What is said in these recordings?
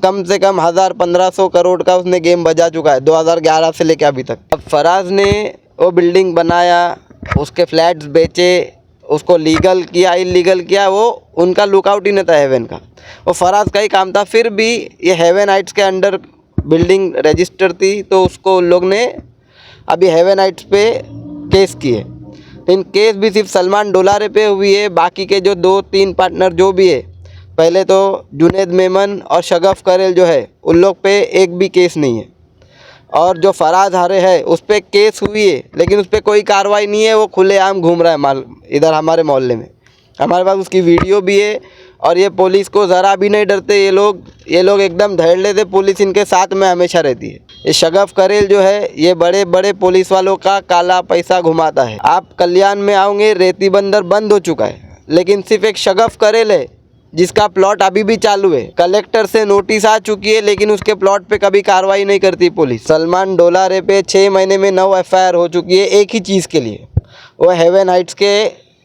कम से कम 1000-1500 करोड़ का उसने गेम बजा चुका है 2011 से लेकर अभी तक। अब फराज ने वो बिल्डिंग बनाया, उसके फ्लैट्स बेचे, उसको लीगल किया इलीगल किया, वो उनका लुकआउट ही नहीं था हेवन का, वो फराज का ही काम था। फिर भी ये हेवन हाइट्स के अंडर बिल्डिंग रजिस्टर थी, तो उसको उन लोग ने अभी हेवन हाइट्स पे केस किए। लेकिन केस भी सिर्फ सलमान डोलारे पे हुई है, बाकी के जो 2-3 पार्टनर जो भी है, पहले तो जुनैद मेमन और शगफ करेल जो है, उन लोग पे एक भी केस नहीं है। और जो फराज हारे है उस पर केस हुई है, लेकिन उस पर कोई कार्रवाई नहीं है, वो खुलेआम घूम रहा है माल इधर हमारे मोहल्ले में। हमारे पास उसकी वीडियो भी है। और ये पुलिस को ज़रा भी नहीं डरते ये लोग एकदम धैर्य लेते, पुलिस इनके साथ में हमेशा रहती है। ये शगफ करेल जो है, ये बड़े बड़े पुलिस वालों का काला पैसा घुमाता है। आप कल्याण में आओगे, रेती बंदर बंद हो चुका है, लेकिन सिर्फ एक शगफ करेल है जिसका प्लॉट अभी भी चालू है। कलेक्टर से नोटिस आ चुकी है, लेकिन उसके प्लॉट पे कभी कार्रवाई नहीं करती पुलिस। सलमान डोलारे पे 6 महीने में 9 FIR हो चुकी है, एक ही चीज़ के लिए, वो हेवन हाइट्स के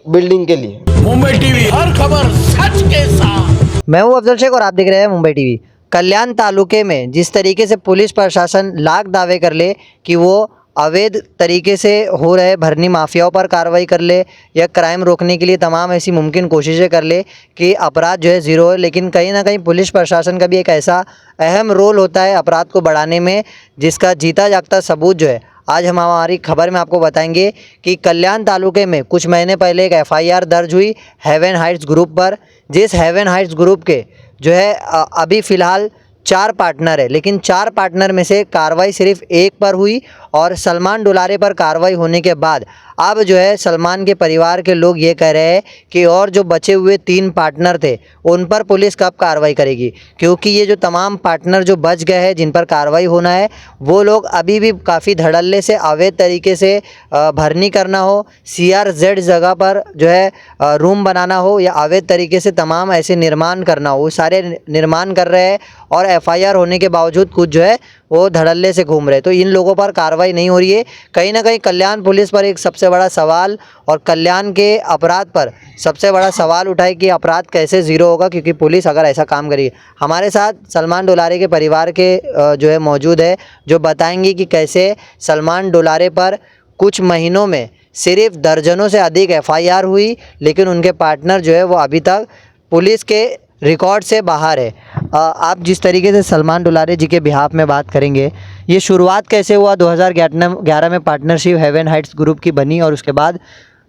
बिल्डिंग के लिए। मुंबई टीवी, हर खबर सच के साथ। मैं हूं अफजल शेख और आप देख रहे हैं मुंबई टीवी। कल्याण तालुके में जिस तरीके से पुलिस प्रशासन लाख दावे कर ले कि वो अवैध तरीके से हो रहे भरनी माफियाओं पर कार्रवाई कर ले या क्राइम रोकने के लिए तमाम ऐसी मुमकिन कोशिशें कर ले कि अपराध जो है ज़ीरो है, लेकिन कहीं ना कहीं पुलिस प्रशासन का भी एक ऐसा अहम रोल होता है अपराध को बढ़ाने में, जिसका जीता जागता सबूत जो है आज हम हमारी खबर में आपको बताएंगे कि कल्याण तालुके में कुछ महीने पहले एक FIR दर्ज हुई हेवन हाइट्स ग्रुप पर। जिस हेवन हाइट्स ग्रुप के जो है अभी फ़िलहाल 4 पार्टनर है, लेकिन 4 पार्टनर में से कार्रवाई सिर्फ एक पर हुई और सलमान डोलारे पर कार्रवाई होने के बाद अब जो है सलमान के परिवार के लोग ये कह रहे हैं कि और जो बचे हुए 3 पार्टनर थे उन पर पुलिस कब कार्रवाई करेगी, क्योंकि ये जो तमाम पार्टनर जो बच गए हैं जिन पर कार्रवाई होना है, वो लोग अभी भी काफ़ी धड़ल्ले से अवैध तरीके से भरनी करना हो, CRZ जगह पर जो है रूम बनाना हो या अवैध तरीके से तमाम ऐसे निर्माण करना हो, वो सारे निर्माण कर रहे हैं और FIR होने के बावजूद कुछ जो है वो धड़ल्ले से घूम रहे। तो इन लोगों पर कार्रवाई नहीं हो रही है। कहीं ना कहीं कल्याण पुलिस पर एक सबसे बड़ा सवाल और कल्याण के अपराध पर सबसे बड़ा सवाल उठाए कि अपराध कैसे ज़ीरो होगा, क्योंकि पुलिस अगर ऐसा काम करेगी। हमारे साथ सलमान डोलारे के परिवार के जो है मौजूद है, जो बताएंगे कि कैसे सलमान डोलारे पर कुछ महीनों में सिर्फ दर्जनों से अधिक FIR हुई, लेकिन उनके पार्टनर जो है वो अभी तक पुलिस के रिकॉर्ड से बाहर है। आप जिस तरीके से सलमान डोलारे जी के बिहाफ में बात करेंगे, ये शुरुआत कैसे हुआ? 2011 में पार्टनरशिप हेवन हाइट्स ग्रुप की बनी और उसके बाद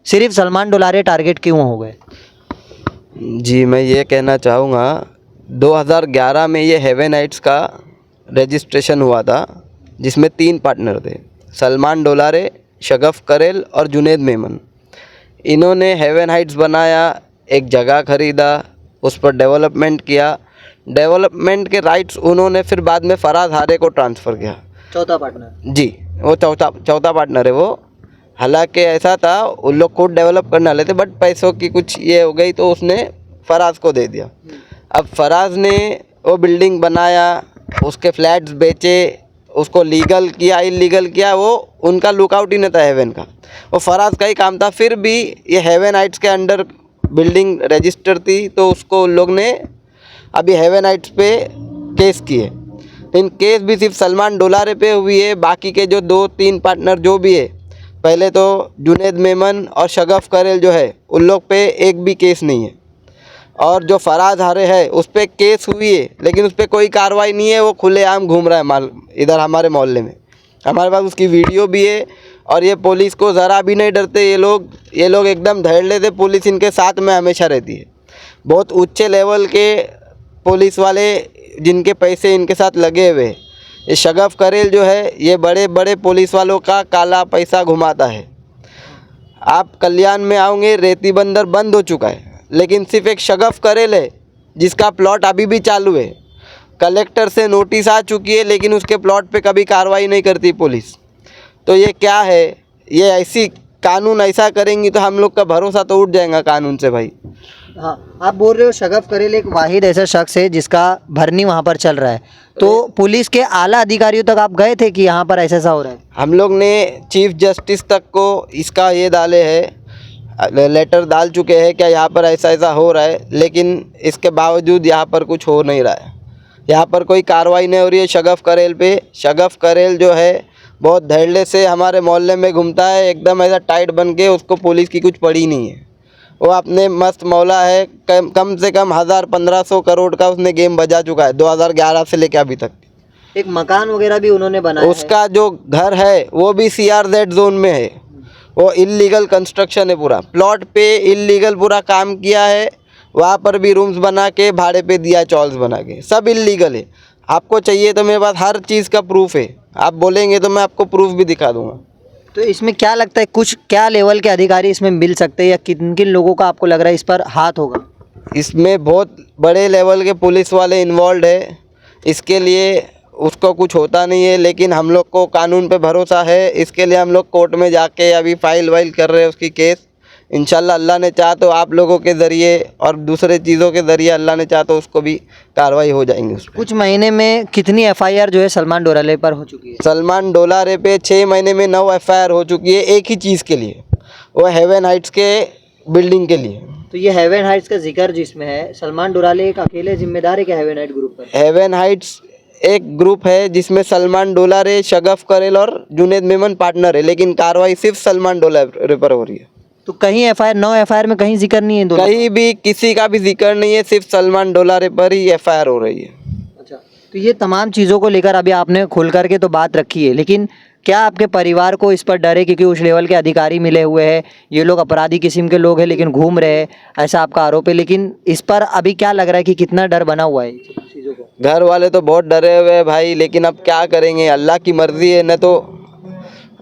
सिर्फ सलमान डोलारे टारगेट क्यों हो गए? जी, मैं ये कहना चाहूँगा 2011 में ये हेवन हाइट्स का रजिस्ट्रेशन हुआ था, जिसमें 3 पार्टनर थे, सलमान डोलारे, शगफ करेल और जुनैद मेमन। इन्होंने हेवन हाइट्स बनाया, एक जगह ख़रीदा, उस पर डेवलपमेंट किया, डेवलपमेंट के राइट्स उन्होंने फिर बाद में फराज हारे को ट्रांसफ़र किया। चौथा पार्टनर? जी, वो चौथा पार्टनर है वो। हालांकि ऐसा था, उन लोग खुद डेवलप करने वाले थे, बट पैसों की कुछ ये हो गई तो उसने फराज को दे दिया। अब फराज ने वो बिल्डिंग बनाया, उसके फ्लैट्स बेचे, उसको लीगल किया इलीगल किया, वो उनका लुकआउट ही नहीं था हेवन का, वो फराज का ही काम था। फिर भी ये हेवन हाइट्स के अंडर बिल्डिंग रजिस्टर थी, तो उसको उन लोग ने अभी हेवन हाइट्स पे केस किए। लेकिन केस भी सिर्फ सलमान डोलारे पे हुई है, बाकी के जो 2-3 पार्टनर जो भी है, पहले तो जुनैद मेमन और शगफ करेल जो है, उन लोग पे एक भी केस नहीं है। और जो फराज हारे है उस पर केस हुई है, लेकिन उस पर कोई कार्रवाई नहीं है, वो खुलेआम घूम रहा है माल इधर हमारे मोहल्ले में। हमारे पास उसकी वीडियो भी है। और ये पुलिस को ज़रा भी नहीं डरते ये लोग एकदम धैर्य लेते, पुलिस इनके साथ में हमेशा रहती है। बहुत ऊंचे लेवल के पुलिस वाले जिनके पैसे इनके साथ लगे हुए। ये शगफ करेल जो है, ये बड़े बड़े पुलिस वालों का काला पैसा घुमाता है। आप कल्याण में आओगे, रेती बंदर बंद हो चुका है, लेकिन सिर्फ एक शगफ करेल है जिसका प्लॉट अभी भी चालू है। कलेक्टर से नोटिस आ चुकी है, लेकिन उसके प्लॉट पे कभी कार्रवाई नहीं करती पुलिस। तो ये क्या है? ये ऐसी कानून ऐसा करेंगी तो हम लोग का भरोसा तो उठ जाएगा कानून से भाई। हाँ, आप बोल रहे हो शगफ करेल एक वाहिद ऐसा शख्स है जिसका भरनी वहाँ पर चल रहा है, तो पुलिस के आला अधिकारियों तक आप गए थे कि यहाँ पर ऐसा ऐसा हो रहा है? हम लोग ने चीफ जस्टिस तक को इसका ये डाले है, लेटर डाल चुके हैं क्या यहाँ पर ऐसा ऐसा हो रहा है, लेकिन इसके बावजूद यहाँ पर कुछ हो नहीं रहा है। यहाँ पर कोई कार्रवाई नहीं हो रही है शगफ करेल पे। शगफ करेल जो है बहुत धैर्य से हमारे मोहल्ले में घूमता है, एकदम ऐसा टाइट बन के, उसको पुलिस की कुछ पड़ी नहीं है। वो अपने मस्त मौला है। कम से कम 1000-1500 करोड़ का उसने गेम बजा चुका है 2011 से लेकर अभी तक। एक मकान वगैरह भी उन्होंने बनाया है। उसका जो घर है वो भी CRZ जोन में है। वो इलीगल कंस्ट्रक्शन है, पूरा प्लॉट पे इलीगल पूरा काम किया है। वहाँ पर भी रूम्स बना के भाड़े पे दिया है, चॉल्स बना के, सब इलीगल है। आपको चाहिए तो मेरे पास हर चीज़ का प्रूफ है, आप बोलेंगे तो मैं आपको प्रूफ भी दिखा दूंगा। तो इसमें क्या लगता है, कुछ क्या लेवल के अधिकारी इसमें मिल सकते हैं या किन किन लोगों का आपको लग रहा है इस पर हाथ होगा? इसमें बहुत बड़े लेवल के पुलिस वाले इन्वॉल्व है। इसके लिए उसको कुछ होता नहीं है, लेकिन हम लोग को कानून पे भरोसा है। इसके लिए हम लोग कोर्ट में जाके अभी फाइल वाइल कर रहे हैं उसकी केस। इंशाल्लाह अल्लाह ने चाहा तो आप लोगों के ज़रिए और दूसरे चीज़ों के ज़रिए अल्लाह ने चाहा तो उसको भी कार्रवाई हो जाएंगी उस पर। कुछ महीने में कितनी FIR जो है सलमान डोराले पर हो चुकी है? सलमान डोलारे पे 6 महीने में 9 FIR हो चुकी है, एक ही चीज़ के लिए, वो हेवन हाइट्स के बिल्डिंग के लिए। तो ये हेवन हाइट्स का जिक्र जिसमें है, सलमान डोराले एक अकेले जिम्मेदार है क्या हेवन हाइट ग्रुप पर? हेवन हाइट्स एक ग्रुप है जिसमें सलमान डोलारे, शगफ करेल और जुनेद मेमन पार्टनर है, लेकिन कार्रवाई सिर्फ सलमान डोलारे पर हो रही है। तो कहीं FIR 9 FIR में कहीं जिक्र नहीं है दोनों? कहीं भी किसी का भी जिक्र नहीं है, सिर्फ सलमान डोलारे पर ही FIR हो रही है। अच्छा, तो ये तमाम चीज़ों को लेकर अभी आपने खुल करके तो बात रखी है, लेकिन क्या आपके परिवार को इस पर डर है क्योंकि उस लेवल के अधिकारी मिले हुए हैं, ये लोग अपराधी किस्म के लोग हैं लेकिन घूम रहे हैं, ऐसा आपका आरोप है, लेकिन इस पर अभी क्या लग रहा है कि कितना डर बना हुआ है इन चीज़ों को? घर वाले तो बहुत डरे हुए हैं भाई, लेकिन अब क्या करेंगे, अल्लाह की मर्जी है न, तो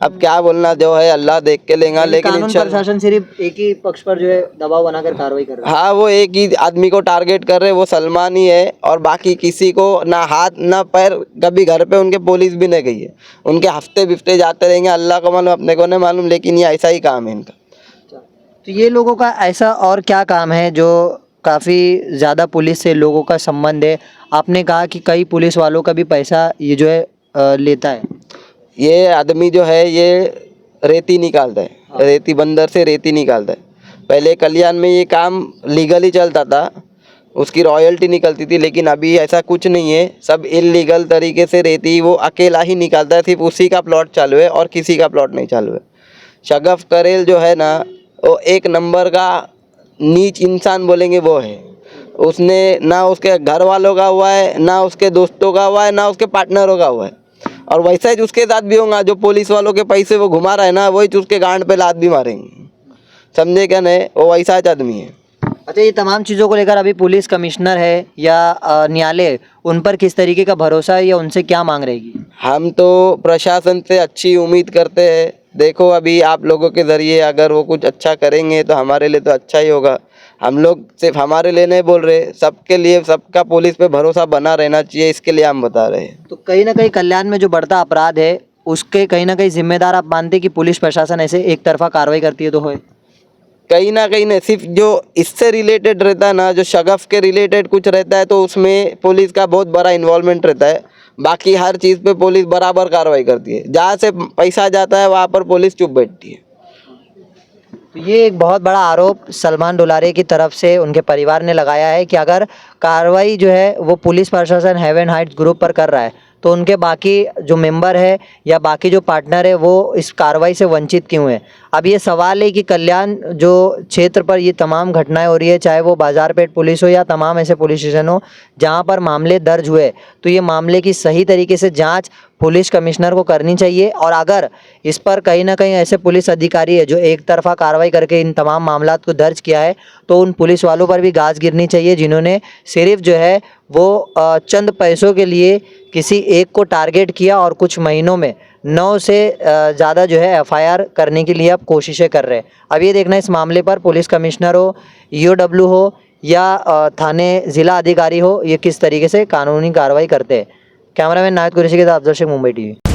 अब क्या बोलना, जो है अल्लाह देख के लेगा। लेकिन कानून प्रशासन सिर्फ एक ही पक्ष पर जो है दबाव बनाकर कार्रवाई कर रहा है। हाँ, वो एक ही आदमी को टारगेट कर रहे हैं, वो सलमान ही है, और बाकी किसी को ना हाथ ना पैर, कभी घर पे उनके पुलिस भी नहीं गई है। उनके हफ्ते बिफ्ते जाते रहेंगे, अल्लाह को मालूम, अपने को नहीं मालूम, लेकिन ये ऐसा ही काम है इनका। तो ये लोगों का ऐसा और क्या काम है जो काफ़ी ज़्यादा पुलिस से लोगों का संबंध है? आपने कहा कि कई पुलिस वालों का भी पैसा ये जो है लेता है। ये आदमी जो है ये रेती निकालता है, रेती बंदर से रेती निकालता है। पहले कल्याण में ये काम लीगली चलता था, उसकी रॉयल्टी निकलती थी, लेकिन अभी ऐसा कुछ नहीं है, सब इलीगल तरीके से रेती वो अकेला ही निकालता है। सिर्फ उसी का प्लॉट चालू है और किसी का प्लॉट नहीं चालू है। शगफ करेल जो है ना, वो एक नंबर का नीच इंसान बोलेंगे वो है। उसने ना उसके घर वालों का हुआ है, ना उसके दोस्तों का हुआ है, ना उसके पार्टनरों का हुआ है, और वैसा ही उसके साथ भी होगा। जो पुलिस वालों के पैसे वो घुमा रहा है ना, वही उसके गांड पे लात भी मारेंगे, समझे क्या नहीं? वो वैसा ही आदमी है। अच्छा, ये तमाम चीज़ों को लेकर अभी पुलिस कमिश्नर है या न्यायालय, उन पर किस तरीके का भरोसा है या उनसे क्या मांग रहेगी? हम तो प्रशासन से अच्छी उम्मीद करते हैं। देखो अभी आप लोगों के ज़रिए अगर वो कुछ अच्छा करेंगे तो हमारे लिए तो अच्छा ही होगा। हम लोग सिर्फ हमारे लिए नहीं बोल रहे, सबके लिए, सबका पुलिस पे भरोसा बना रहना चाहिए, इसके लिए हम बता रहे हैं। तो कहीं ना कहीं कल्याण में जो बढ़ता अपराध है उसके कहीं ना कहीं जिम्मेदार आप मानते हैं कि पुलिस प्रशासन ऐसे एक तरफा कार्रवाई करती है तो है? कहीं ना कहीं नहीं, सिर्फ जो इससे रिलेटेड रहता है ना, जो शगफ के रिलेटेड कुछ रहता है तो उसमें पुलिस का बहुत बड़ा इन्वॉल्वमेंट रहता है। बाकी हर चीज़ पे पुलिस बराबर कार्रवाई करती है। जहाँ से पैसा जाता है वहाँ पर पुलिस चुप बैठती है। तो ये एक बहुत बड़ा आरोप सलमान डोलारे की तरफ से उनके परिवार ने लगाया है कि अगर कार्रवाई जो है वो पुलिस प्रशासन हेवन हाइट्स ग्रुप पर कर रहा है तो उनके बाकी जो मेंबर है या बाकी जो पार्टनर है वो इस कार्रवाई से वंचित क्यों है। अब ये सवाल है कि कल्याण जो क्षेत्र पर ये तमाम घटनाएं हो रही है, चाहे वो बाजारपेट पुलिस हो या तमाम ऐसे पुलिस स्टेशन हो जहां पर मामले दर्ज हुए, तो ये मामले की सही तरीके से जांच पुलिस कमिश्नर को करनी चाहिए। और अगर इस पर कहीं ना कहीं ऐसे पुलिस अधिकारी है जो एक तरफा कार्रवाई करके इन तमाम मामलात को दर्ज किया है, तो उन पुलिस वालों पर भी गाज गिरनी चाहिए जिन्होंने सिर्फ जो है वो चंद पैसों के लिए किसी एक को टारगेट किया और कुछ महीनों में 9 से ज़्यादा जो है FIR करने के लिए अब कोशिशें कर रहे हैं। अब ये देखना इस मामले पर पुलिस कमिश्नर हो, EOW हो या थाने ज़िला अधिकारी हो, ये किस तरीके से कानूनी कार्रवाई करते हैं। कैमरामैन नायत कुरैशी के साथ अफजल शेख, मुंबई TV।